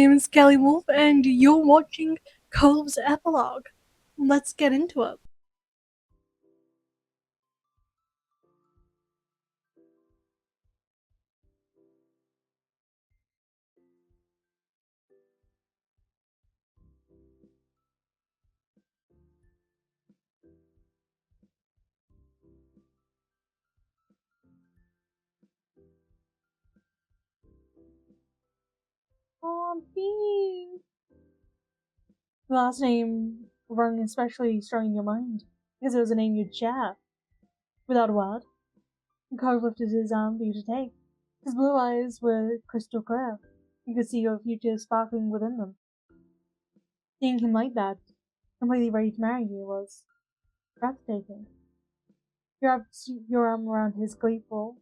name is Kelly Wolf, and you're watching COVE's epilogue. Let's get into it. Oh, Bean! The last name rung especially strong in your mind, because it was a name you'd share. Without a word, Cove lifted his arm for you to take. His blue eyes were crystal clear. You could see your future sparkling within them. Seeing him like that, completely ready to marry you, was breathtaking. You wrapped your arm around his gleefully,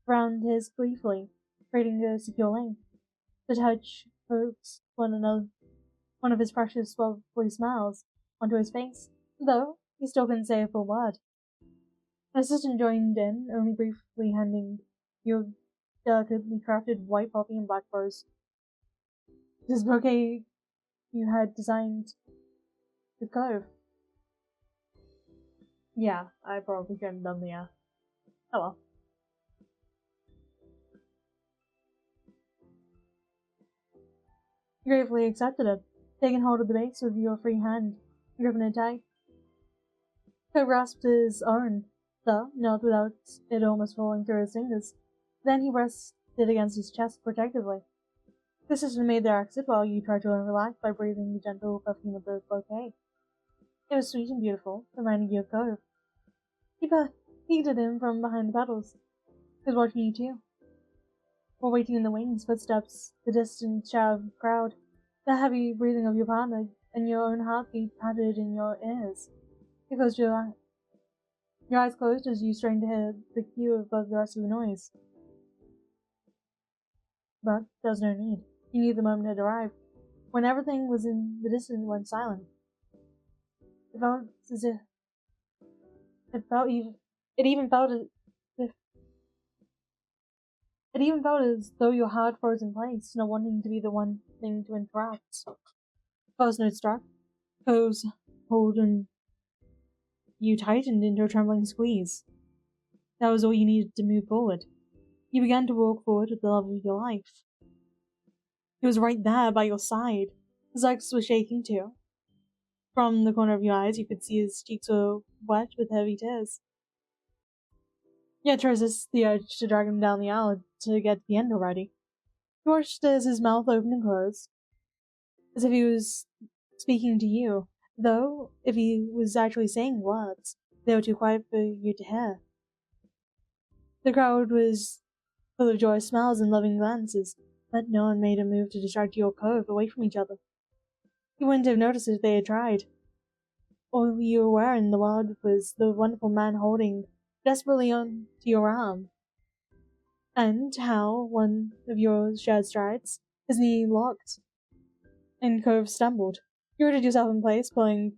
creating a secure link. The touch coaxed one of his precious lovely smiles onto his face, though he still couldn't say a full word. An assistant joined in, only briefly handing you a delicately crafted white poppy and black rose. This bouquet you had designed with Cove. Yeah, I probably could have done the, oh well. You gratefully accepted it, taking hold of the base with your free hand, gripping it tight. Cove grasped his arm, though not without it almost falling through his fingers. Then he rested it against his chest protectively. The assistant made their exit while you tried to relax by breathing the gentle perfume of the bouquet. It was sweet and beautiful, reminding you of Cove. He peeked at him from behind the pedals. He was watching you too. While waiting in the wings, footsteps, the distant shout of the crowd, the heavy breathing of your partner, and your own heartbeat pattered in your ears. You closed your eyes closed as you strained to hear the cue above the rest of the noise. But there was no need. You knew the moment had arrived. When everything was in the distance went silent. It felt as if it even felt as if it even felt as though your heart froze in place, not wanting to be the one thing to interrupt. First note struck, Co's hold on you tightened into a trembling squeeze. That was all you needed to move forward. You began to walk forward with the love of your life. He was right there by your side. His legs were shaking too. From the corner of your eyes, you could see his cheeks were wet with heavy tears. You had to resist the urge to drag him down the aisle to get to the end already. You watched as his mouth opened and closed, as if he was speaking to you, though if he was actually saying words, they were too quiet for you to hear. The crowd was full of joyous smiles and loving glances, but no one made a move to distract you or Cove away from each other. You wouldn't have noticed if they had tried. All you were aware in the world was the wonderful man holding desperately on to your arm, and how one of your shared strides, his knee locked, and Cove stumbled. You rooted yourself in place, pulling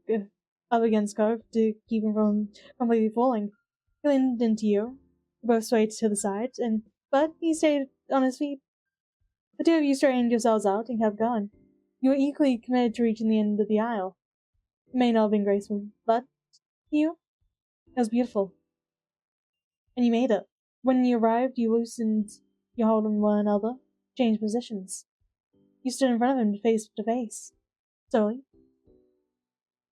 up against Cove to keep him from completely falling. He leaned into you, both swayed to the side, but he stayed on his feet. The two of you straightened yourselves out and kept going. You were equally committed to reaching the end of the aisle. It may not have been graceful, but to you, it was beautiful. And you made it. When you arrived, you loosened your hold on one another, changed positions. You stood in front of him face to face. Slowly,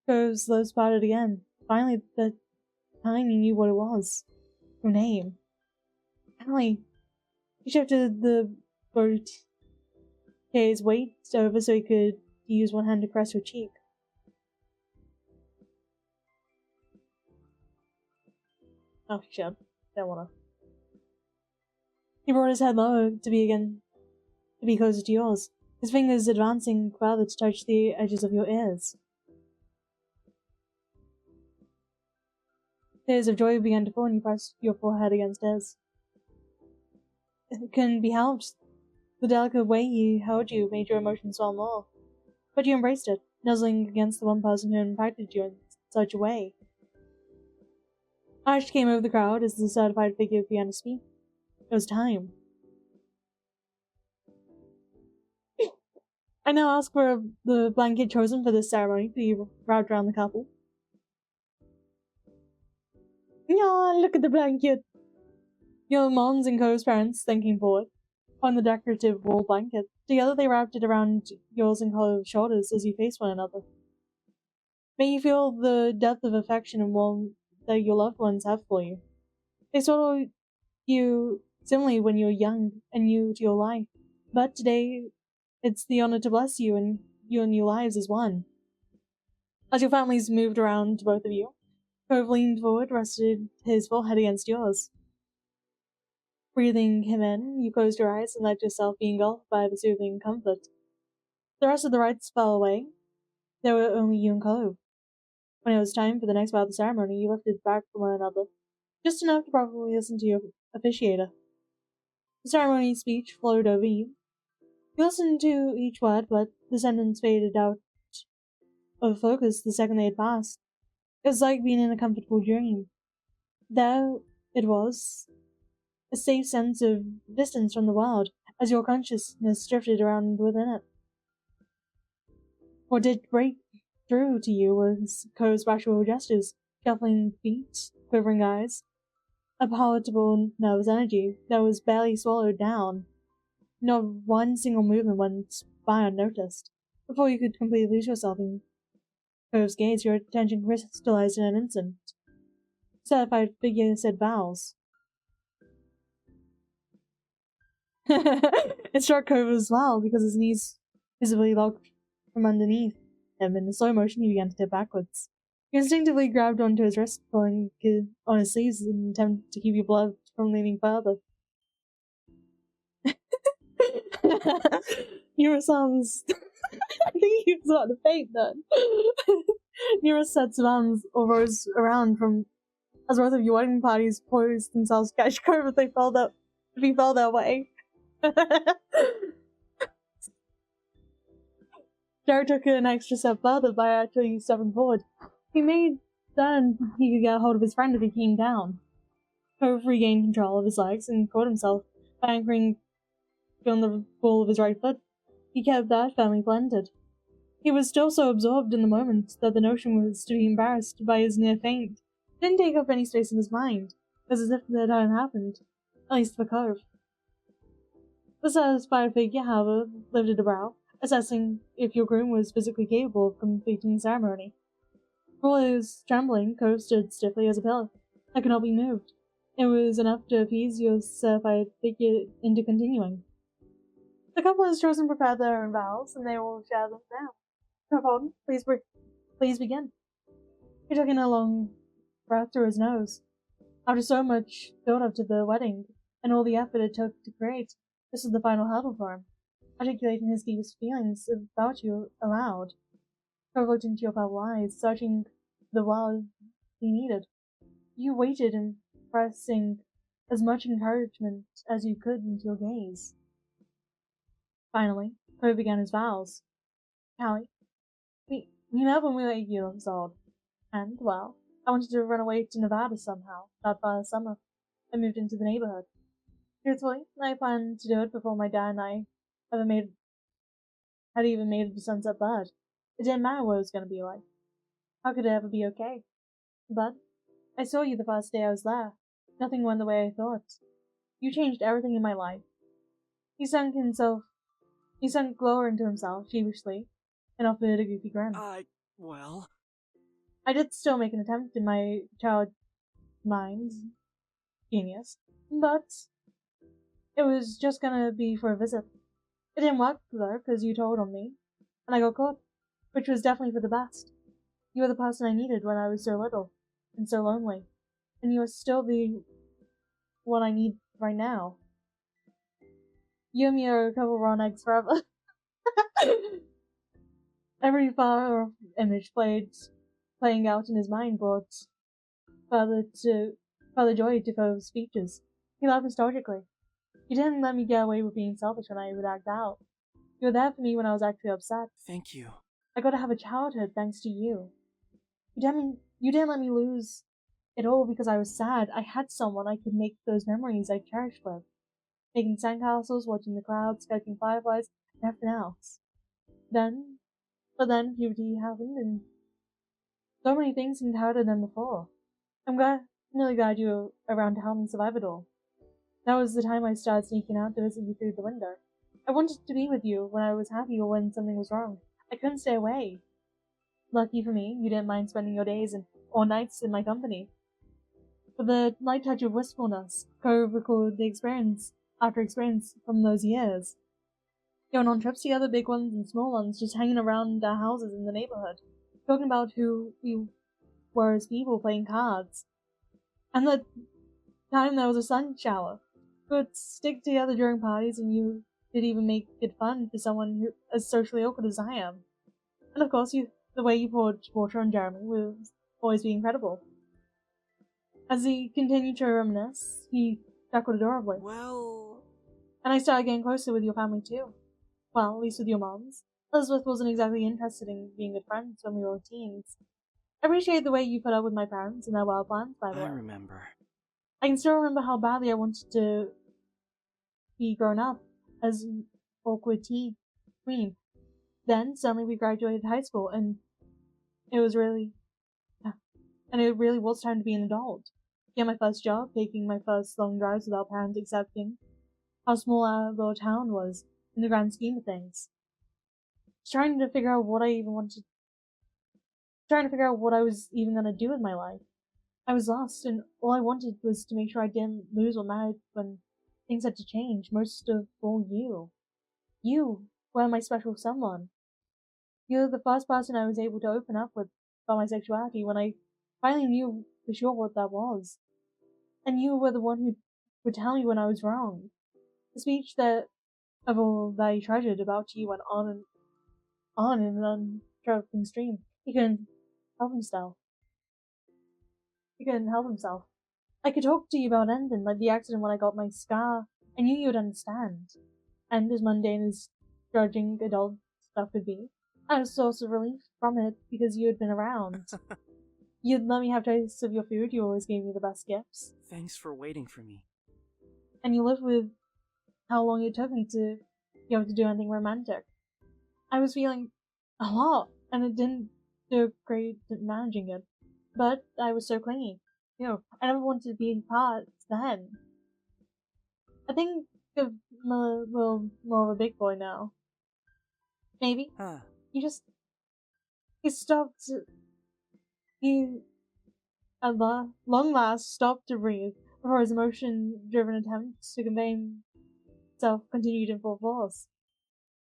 Cove's lips parted again. Finally, the time you knew what it was. Your name. Finally, he shifted the bouquet's weight over so he could use one hand to caress her cheek. Oh shit. Don't wanna. He brought his head lower to be closer to yours, his fingers advancing further to touch the edges of your ears. Tears of joy began to fall and you pressed your forehead against his. It couldn't be helped. The delicate way he held you made your emotions swell more. But you embraced it, nuzzling against the one person who impacted you in such a way. Ash came over the crowd as the certified figure began to speak. It was time. I now ask for the blanket chosen for this ceremony to be wrapped around the couple. Yeah, look at the blanket. Your mom's and Co's parents thanking for it on the decorative wool blanket. Together they wrapped it around yours and Co's shoulders as you face one another. May you feel the depth of affection and warmth that your loved ones have for you. They saw you similarly when you were young and new to your life, but today it's the honor to bless you and your new lives as one. As your families moved around to both of you, Cove leaned forward, rested his forehead against yours. Breathing him in, you closed your eyes and let yourself be engulfed by the soothing comfort. The rest of the rites fell away. There were only you and Cove. When it was time for the next part of the ceremony, you lifted back from one another, just enough to properly listen to your officiator. The ceremony speech flowed over you. You listened to each word, but the sentence faded out of focus the second they had passed. It was like being in a comfortable dream. There it was, a safe sense of distance from the world, as your consciousness drifted around within it. What did break through to you was Co's bashful gestures, shuffling feet, quivering eyes, a palatable nervous energy that was barely swallowed down. Not one single movement went by unnoticed. Before you could completely lose yourself in Cove's gaze, your attention crystallized in an instant. Certified figure said vowels. It struck Cove as well because his knees visibly locked from underneath him. In slow motion, he began to tip backwards. You instinctively grabbed onto his wrist, pulling on his sleeves in an attempt to keep your blood from leaning further. Nura sounds. I think he was about to faint then. Nura set hands rose around from as both of your wedding parties poised themselves to catch Cove if he fell that way. Jared took it an extra step further by actually stepping forward. He made then he could get a hold of his friend if he came down. Cove regained control of his legs and caught himself by anchoring on the ball of his right foot. He kept that firmly planted. He was still so absorbed in the moment that the notion was to be embarrassed by his near faint didn't take up any space in his mind. It was as if that hadn't happened, at least for Cove. The satisfied figure, however, lifted a brow, assessing if your groom was physically capable of completing the ceremony. For all his trembling, Cove stood stiffly as a pillar. I could not be moved. It was enough to appease your certified figure into continuing. The couple has chosen to prepare their own vows, and they will share them now. Cove Holden, please begin. He took in a long breath through his nose. After so much build-up to the wedding, and all the effort it took to create, this was the final hurdle for him, articulating his deepest feelings about you aloud. Cove looked into your purple eyes, searching the world he needed. You waited, impressing as much encouragement as you could into your gaze. Finally, Cove began his vows. Callie, we met when we were 8 years old, and, well, I wanted to run away to Nevada somehow, that first summer. I moved into the neighborhood. Truthfully, I planned to do it before my dad and I had even made it to Sunset Bird. It didn't matter what it was going to be like. How could it ever be okay? But I saw you the first day I was there. Nothing went the way I thought. You changed everything in my life. He sunk lower into himself, sheepishly, and offered a goofy grin. Well... I did still make an attempt in my child mind. Genius. But it was just gonna be for a visit. It didn't work, though, because you told on me, and I got caught, which was definitely for the best. You were the person I needed when I was so little, and so lonely, and you are still the one I need right now. You and me are a couple raw eggs forever. Every far image playing out in his mind brought further joy to Cove's speeches. He laughed nostalgically. You didn't let me get away with being selfish when I would act out. You were there for me when I was actually upset. Thank you. I got to have a childhood thanks to you. You didn't let me lose it all because I was sad. I had someone I could make those memories I cherished with. Making sandcastles, watching the clouds, catching fireflies, and everything else. Then, but then puberty happened, and so many things seemed harder than before. I'm really glad you were around to help me survive it all. That was the time I started sneaking out to visit you through the window. I wanted to be with you when I was happy or when something was wrong. I couldn't stay away. Lucky for me, you didn't mind spending your days or nights in my company. With the light touch of wistfulness, Cove recalled the experience after experience from those years. Going on trips together, big ones and small ones, just hanging around our houses in the neighborhood, talking about who we were as people playing cards. And the time there was a sun shower. We would stick together during parties, and you did even make it fun for someone who as socially awkward as I am. And of course, the way you poured water on Jeremy was always be incredible. As he continued to reminisce, he chuckled adorably. Well, And I started getting closer with your family too. Well, at least with your moms. Elizabeth wasn't exactly interested in being good friends when we were teens. I appreciate the way you put up with my parents and their wild plans, by the I way. remember. I can still remember how badly I wanted to be grown up as an awkward teen queen. Then suddenly we graduated high school, and it was really, and it really was time to be an adult. Get my first job, taking my first long drives without parents accepting how small our little town was in the grand scheme of things. Trying to figure out what I even wanted, trying to figure out what I was even gonna do with my life. I was lost, and all I wanted was to make sure I didn't lose what mattered when things had to change. Most of all, you. You were my special someone. You're the first person I was able to open up with about my sexuality when I finally knew for sure what that was. And you were the one who would tell me when I was wrong. The speech that of all that I treasured about you went on and on in an uninterrupted stream. He couldn't help himself. He couldn't help himself. I could talk to you about anything, like the accident when I got my scar. I knew you would understand. And as mundane as judging adult stuff could be, I was a source of relief from it because you had been around. You'd let me have taste of your food, you always gave me the best gifts. Thanks for waiting for me. And you lived with how long it took me to be able to do anything romantic. I was feeling a lot, and it didn't do great at managing it. But I was so clingy. I never wanted to be apart then. I think of a little more of a big boy now. Maybe. Huh. He just, he stopped, he at long last stopped to breathe before his emotion-driven attempts to convey himself continued in full force.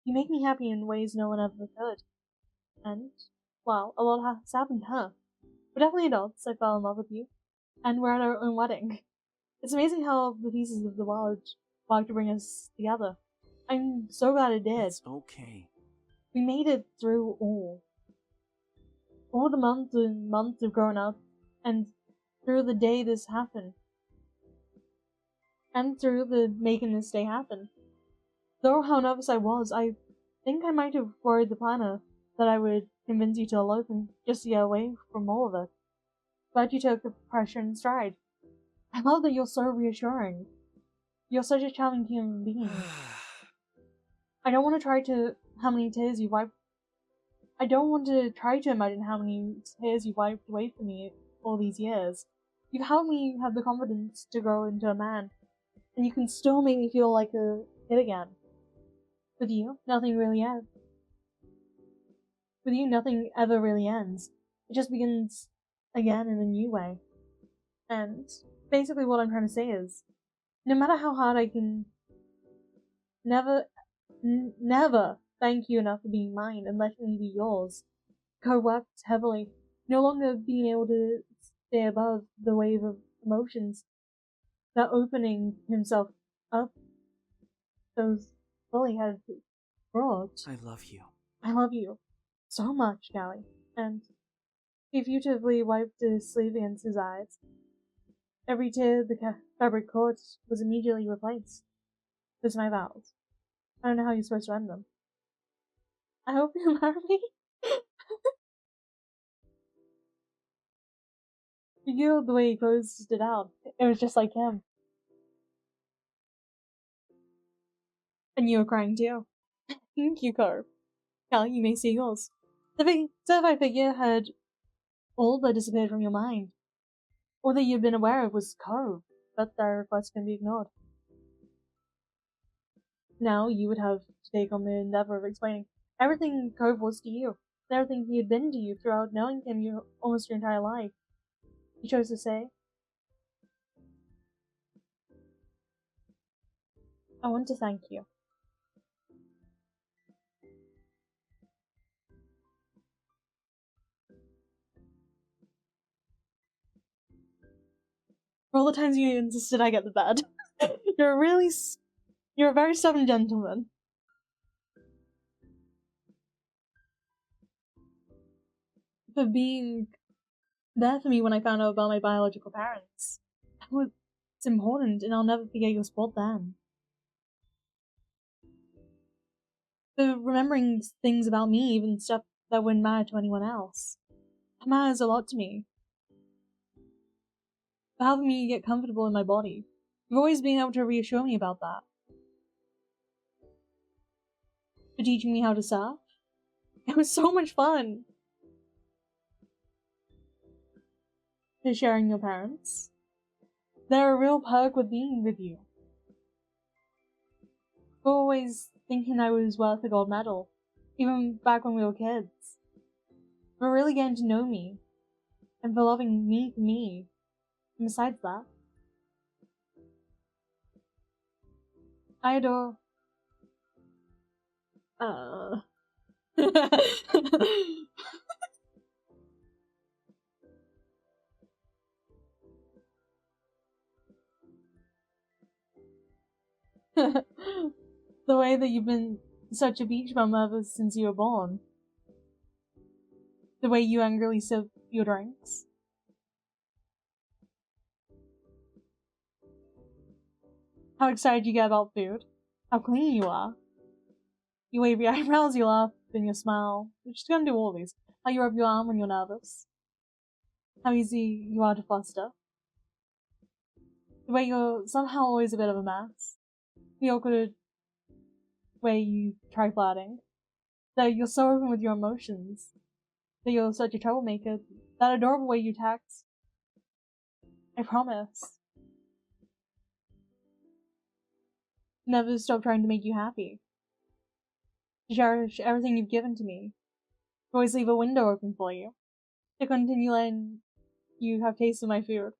You make me happy in ways no one ever could. And, well, a lot has happened, huh? We're definitely adults. I fell in love with you. And we're at our own wedding. It's amazing how the pieces of the world work to bring us together. I'm so glad it did. It's okay. We made it through all the months and months of growing up, and through the day this happened, and through the making this day happen. Though how nervous I was, I think I might have worried the planner that I would convince you to elope and just to get away from all of it. But you took the pressure in stride. I love that you're so reassuring. You're such a charming human being. I don't want to try to how many tears you wiped. I don't want to try to imagine how many tears you wiped away from me all these years. You've helped me have the confidence to grow into a man, and you can still make me feel like a kid again. With you, nothing really ends. With you, nothing ever really ends. It just begins again in a new way. And basically, what I'm trying to say is, no matter how hard I can, never, never thank you enough for being mine and letting me be yours. Co-wept heavily, no longer being able to stay above the wave of emotions that opening himself up so fully had brought. I love you. I love you so much, Callie. And he furtively wiped his sleeve against his eyes. Every tear the fabric caught was immediately replaced. Those are my vows. I don't know how you're supposed to end them. I hope you marry me. You know the way he closed it out. It was just like him. And you were crying too. Thank you, Carp. Hell, you may see yours. The certified figure had all but disappeared from your mind. All that you'd been aware of was COVE, but their request can be ignored. Now you would have to take on the endeavor of explaining everything COVE was to you, and everything he had been to you throughout knowing him almost your entire life. You chose to say, I want to thank you. For all the times you insisted I get the bed. You're a very stubborn gentleman. For being there for me when I found out about my biological parents. It's important, and I'll never forget your support then. For remembering things about me, even stuff that wouldn't matter to anyone else. That matters a lot to me. For helping me get comfortable in my body. You've always been able to reassure me about that. For teaching me how to surf. It was so much fun. For sharing your parents. They're a real perk with being with you. For always thinking I was worth a gold medal, even back when we were kids. For really getting to know me, and for loving me for me. And besides that, I adore. The way that you've been such a beach bum ever since you were born. The way you angrily sip your drinks. How excited you get about food. How clean you are. You wave your eyebrows, you laugh, and you smile. You're just gonna do all these. How you rub your arm when you're nervous. How easy you are to fluster. The way you're somehow always a bit of a mess. The awkward way you try flirting. That you're so open with your emotions. That you're such a troublemaker. That adorable way you text. I promise. Never stop trying to make you happy. To cherish everything you've given to me. To always leave a window open for you. To continue letting you have taste of my food.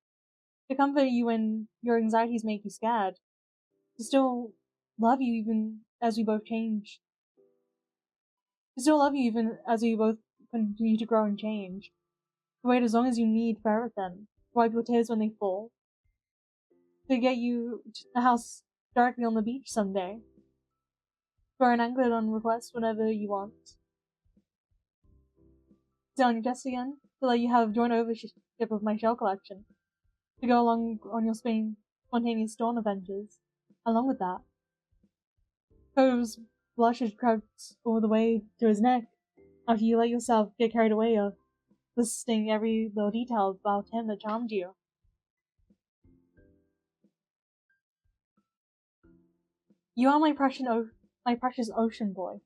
To comfort you when your anxieties make you scared. To still love you even as we both change. To still love you even as we both continue to grow and change. To wait as long as you need for everything. To wipe your tears when they fall. To get you to the house directly on the beach someday. For an anklet on request whenever you want. Sit on your chest again, to let you have joint ownership of my shell collection. To go along on your spontaneous dawn adventures. Along with that, Cove's blush had crept all the way to his neck after you let yourself get carried away of listing every little detail about him that charmed you. You are my precious ocean boy.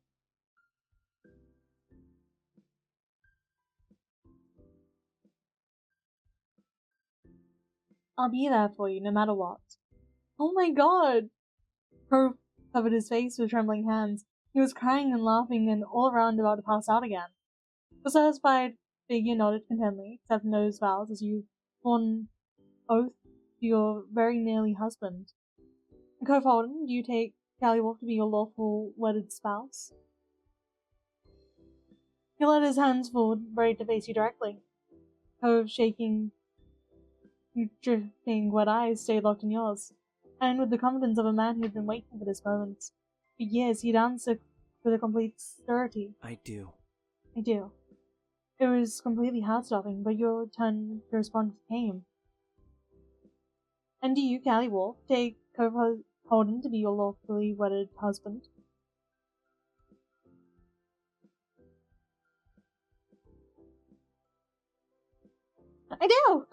I'll be there for you no matter what. Oh my god! Cove covered his face with trembling hands. He was crying and laughing and all around about to pass out again. The satisfied figure nodded contentedly, accepting those vows as you swore an oath to your very nearly husband. And Cove Holden, do you take Callie Wolf to be your lawful wedded spouse? He let his hands forward, ready to face you directly. Cove, shaking, drifting wet eyes, stayed locked in yours, and with the confidence of a man who had been waiting for this moment. For years, he'd answered with a complete certainty. I do. I do. It was completely heart-stopping, but your turn to respond came. And do you, Callie Wolf, take Cove Holden to be your lawfully wedded husband? I do!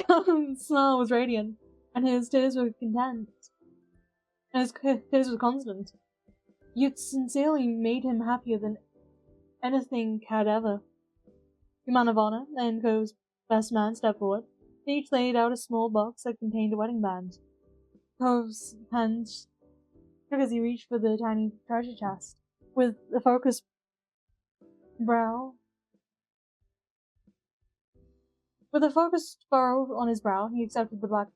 Cove's smile was radiant, and his tears were content. And his tears were constant. You'd sincerely made him happier than anything had ever. Your man of honor and Cove's best man stepped forward. They each laid out a small box that contained a wedding band. Cove's hand shook as he reached for the tiny treasure chest. With a focused brow, with a focused furrow on his brow, he accepted the black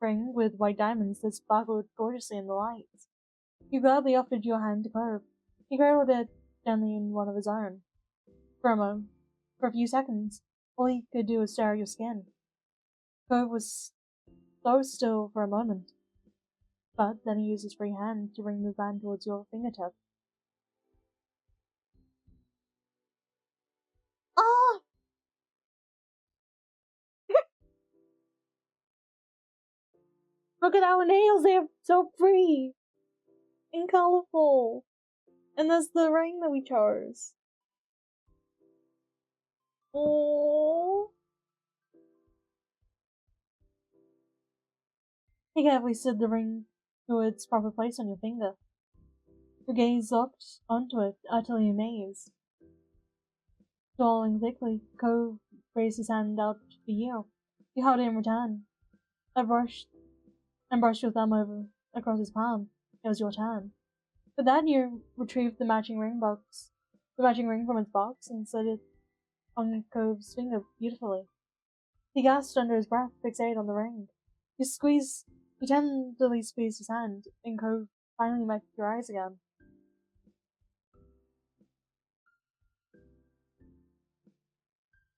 ring with white diamonds that sparkled gorgeously in the light. He gladly offered your hand to Cove. He cradled it gently in one of his own. For a few seconds, all he could do was stare at your skin. Cove was so still for a moment, but then he used his free hand to bring the band towards your fingertip. Ah! Look at our nails, they're so pretty and colorful. And that's the ring that we chose. Oh. He carefully slid the ring to its proper place on your finger. Your gaze locked onto it, utterly amazed. Swallowing thickly, Cove raised his hand out for you. You held it in return. Brushed your thumb across his palm. It was your turn. With that, you retrieved the matching ring from its box, and slid it on Cove's finger beautifully. He gasped under his breath, fixated on the ring. You tenderly squeezed his hand, and Cove finally met your eyes again.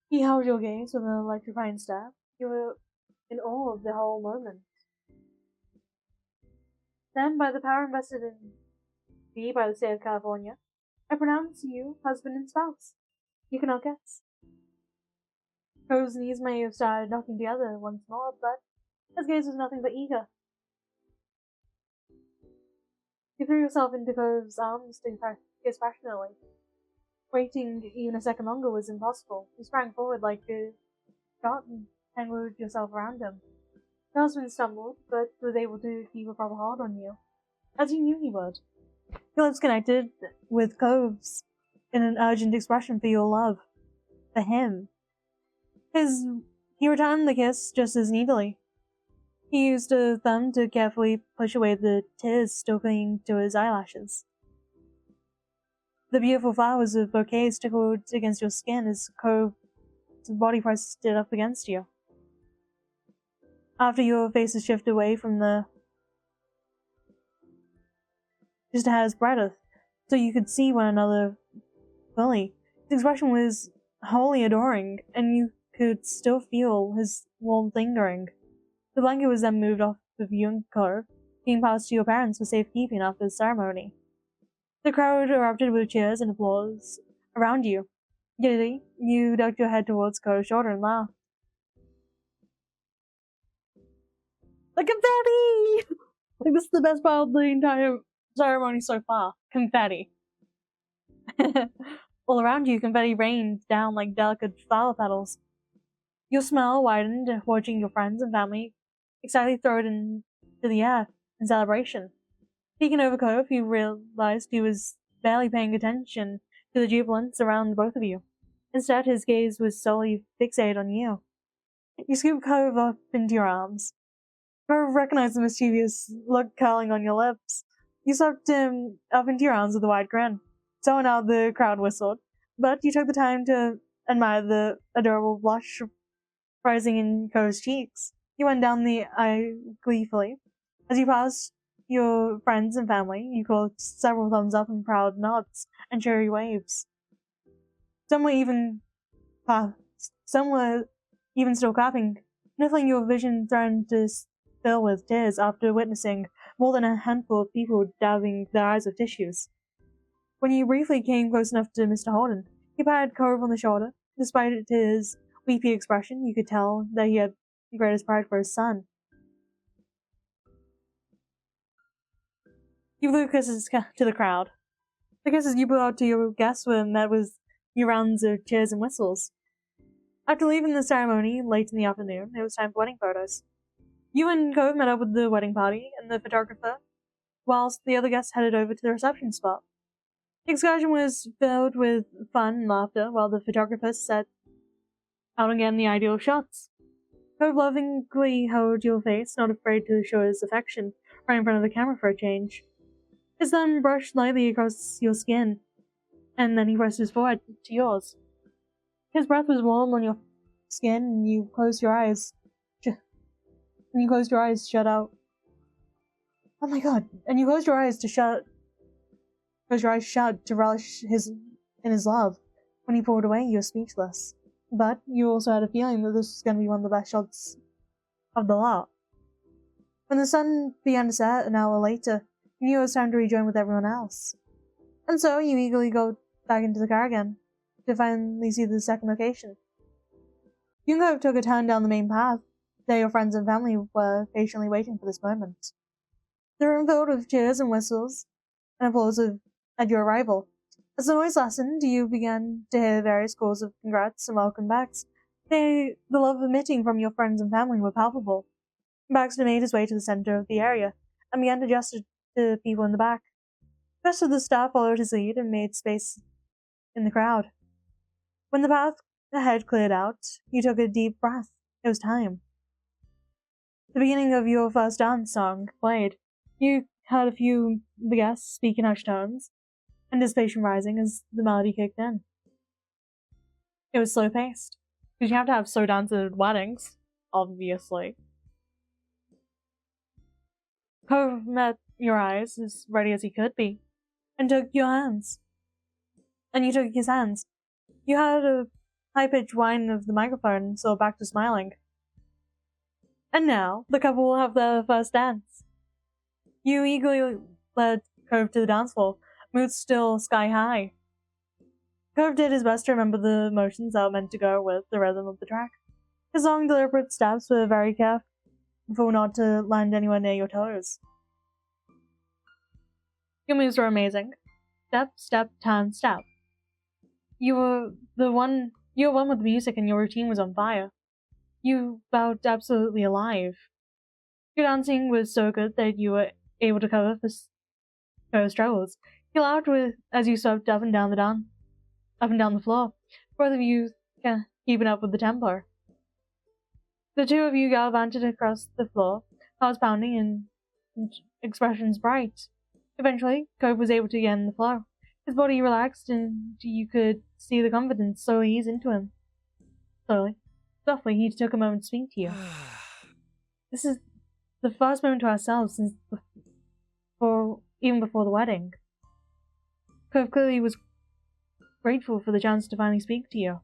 He held your gaze with an electrifying stare. You were in awe of the whole moment. Then, by the power invested in me by the state of California, I pronounce you husband and spouse. You cannot guess. Cove's knees may have started knocking together once more, but his gaze was nothing but eager. You threw yourself into Cove's arms to kiss passionately. Waiting even a second longer was impossible. You sprang forward like a shot and tangled yourself around him. Your husband stumbled, but was able to keep a proper hold on you, as you knew he would. Your lips connected with Cove's in an urgent expression for your love. For him. He returned the kiss just as neatly. He used a thumb to carefully push away the tears still clinging to his eyelashes. The beautiful flowers of bouquets tickled against your skin as Cove's body pressed it up against you. After your faces shifted away from just a hair's breadth, so you could see one another fully. His expression was wholly adoring, and you could still feel his warmth lingering. The blanket was then moved off of you and Cove, being passed to your parents for safekeeping after the ceremony. The crowd erupted with cheers and applause around you. Giddily, you ducked your head towards Cove's shoulder and laughed. The confetti! Like, this is the best part of the entire ceremony so far. Confetti. All around you, confetti rained down like delicate flower petals. Your smile widened, watching your friends and family excitedly throw it into the air in celebration. Peeking over Cove, you realized he was barely paying attention to the jubilance around both of you. Instead, his gaze was solely fixated on you. You scooped Cove up into your arms. Cove recognized the mischievous look curling on your lips. You swept him up into your arms with a wide grin. So now the crowd whistled, but you took the time to admire the adorable blush rising in Cove's cheeks. You went down the aisle gleefully. As you passed your friends and family, you caught several thumbs up and proud nods and cheery waves. Some were even still clapping, sniffling your vision threatened to fill with tears after witnessing more than a handful of people dabbing their eyes with tissues. When you briefly came close enough to Mr. Holden, he patted Cove on the shoulder. Despite his weepy expression, you could tell that he had the greatest pride for his son. You blew kisses to the crowd. The kisses you blew out to your guests were met with new rounds of cheers and whistles. After leaving the ceremony late in the afternoon, it was time for wedding photos. You and Cove met up with the wedding party and the photographer, whilst the other guests headed over to the reception spot. The excursion was filled with fun and laughter while the photographer set out again the ideal shots. Cove lovingly held your face, not afraid to show his affection, right in front of the camera for a change. His thumb brushed lightly across your skin, and then he pressed his forehead to yours. His breath was warm on your skin, and you closed your eyes. Shut out. Oh my god! And you closed your eyes shut to relish in his love. When he pulled away, you were speechless. But you also had a feeling that this was going to be one of the best shots of the lot. When the sun began to set an hour later, you knew it was time to rejoin with everyone else. And so you eagerly go back into the car again to finally see the second location. You and Cove took a turn down the main path. There your friends and family were patiently waiting for this moment. The room filled with cheers and whistles and applause at your arrival. As the noise lessened, you began to hear various calls of congrats and welcome backs. The love emitting from your friends and family were palpable. Baxter made his way to the center of the area and began to gesture to people in the back. The rest of the staff followed his lead and made space in the crowd. When the path ahead cleared out, you took a deep breath. It was time. The beginning of your first dance song played. You heard a few of the guests speak in hushed tones, anticipation rising as the melody kicked in. It was slow-paced, because you have to have slow dances at weddings, obviously. Cove met your eyes, as ready as he could be, and took your hands. And you took his hands. You heard a high-pitched whine of the microphone and saw back to smiling. And now, the couple will have their first dance. You eagerly led Cove to the dance floor, mood still sky high. Cove did his best to remember the motions that were meant to go with the rhythm of the track. His long, deliberate steps were very careful not to land anywhere near your toes. Your moves were amazing. Step, step, turn, step. You were one with the music, and your routine was on fire. You felt absolutely alive. Your dancing was so good that you were able to cover for Cove's struggles. He laughed as you swept up and down the floor, both of you keeping up with the tempo. The two of you gallivanted across the floor, hearts pounding and expressions bright. Eventually, Cove was able to get in the flow. His body relaxed, and you could see the confidence slowly ease into him. Softly, he took a moment to speak to you. This is the first moment to ourselves since even before the wedding. Cove clearly was grateful for the chance to finally speak to you.